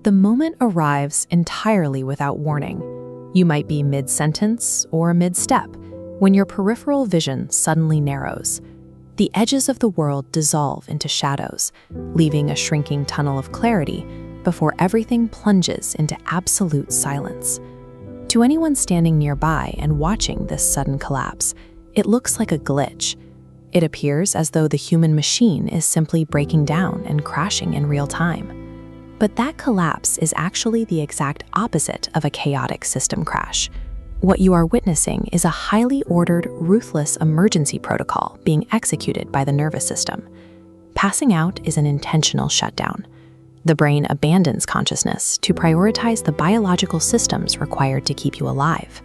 The moment arrives entirely without warning. You might be mid-sentence or mid-step when your peripheral vision suddenly narrows. The edges of the world dissolve into shadows, leaving a shrinking tunnel of clarity before everything plunges into absolute silence. To anyone standing nearby and watching this sudden collapse, it looks like a glitch. It appears as though the human machine is simply breaking down and crashing in real time. But that collapse is actually the exact opposite of a chaotic system crash. What you are witnessing is a highly ordered, ruthless emergency protocol being executed by the nervous system. Passing out is an intentional shutdown. The brain abandons consciousness to prioritize the biological systems required to keep you alive.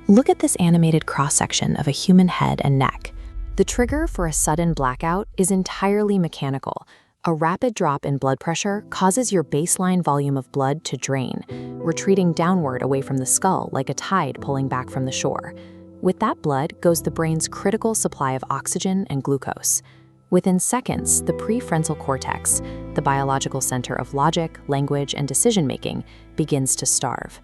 Look at this animated cross-section of a human head and neck. The trigger for a sudden blackout is entirely mechanical. A rapid drop in blood pressure causes your baseline volume of blood to drain, retreating downward away from the skull like a tide pulling back from the shore. With that blood goes the brain's critical supply of oxygen and glucose. Within seconds, the prefrontal cortex, the biological center of logic, language, and decision-making, begins to starve.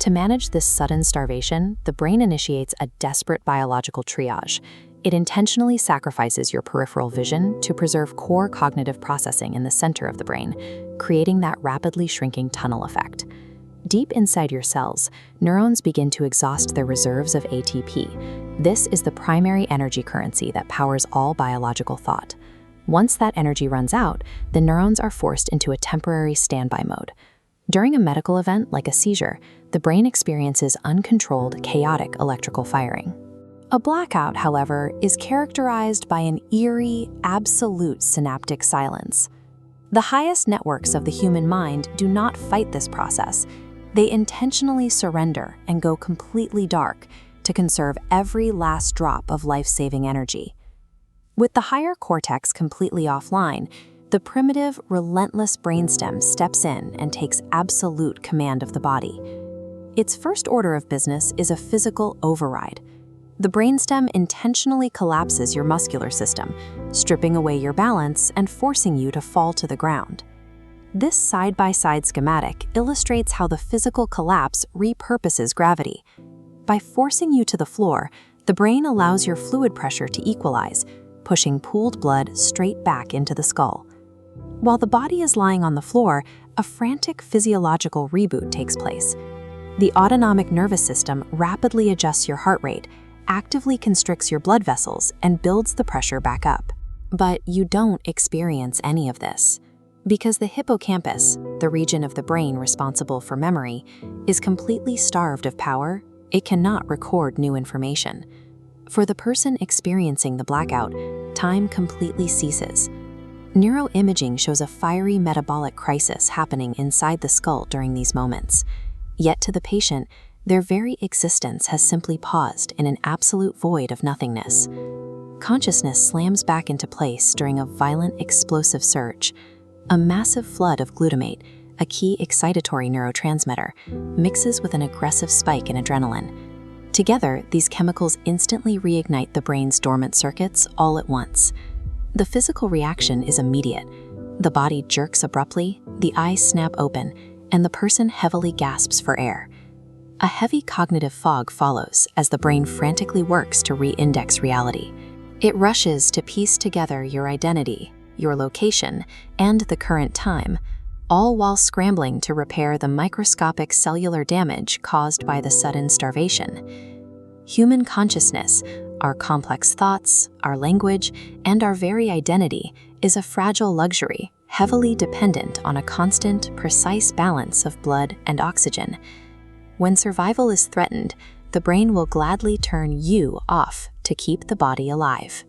To manage this sudden starvation, the brain initiates a desperate biological triage. It intentionally sacrifices your peripheral vision to preserve core cognitive processing in the center of the brain, creating that rapidly shrinking tunnel effect. Deep inside your cells, neurons begin to exhaust their reserves of ATP. This is the primary energy currency that powers all biological thought. Once that energy runs out, the neurons are forced into a temporary standby mode. During a medical event like a seizure, the brain experiences uncontrolled, chaotic electrical firing. A blackout, however, is characterized by an eerie, absolute synaptic silence. The highest networks of the human mind do not fight this process. They intentionally surrender and go completely dark to conserve every last drop of life-saving energy. With the higher cortex completely offline, the primitive, relentless brainstem steps in and takes absolute command of the body. Its first order of business is a physical override. The brainstem intentionally collapses your muscular system, stripping away your balance and forcing you to fall to the ground. This side-by-side schematic illustrates how the physical collapse repurposes gravity. By forcing you to the floor, the brain allows your fluid pressure to equalize, pushing pooled blood straight back into the skull. While the body is lying on the floor, a frantic physiological reboot takes place. The autonomic nervous system rapidly adjusts your heart rate, actively constricts your blood vessels, and builds the pressure back up. But you don't experience any of this. Because the hippocampus, the region of the brain responsible for memory, is completely starved of power, it cannot record new information. For the person experiencing the blackout, time completely ceases. Neuroimaging shows a fiery metabolic crisis happening inside the skull during these moments. Yet to the patient, their very existence has simply paused in an absolute void of nothingness. Consciousness slams back into place during a violent, explosive surge. A massive flood of glutamate, a key excitatory neurotransmitter, mixes with an aggressive spike in adrenaline. Together, these chemicals instantly reignite the brain's dormant circuits all at once. The physical reaction is immediate. The body jerks abruptly, the eyes snap open, and the person heavily gasps for air. A heavy cognitive fog follows as the brain frantically works to re-index reality. It rushes to piece together your identity, your location, and the current time, all while scrambling to repair the microscopic cellular damage caused by the sudden starvation. Human consciousness, our complex thoughts, our language, and our very identity is a fragile luxury, heavily dependent on a constant, precise balance of blood and oxygen. When survival is threatened, the brain will gladly turn you off to keep the body alive.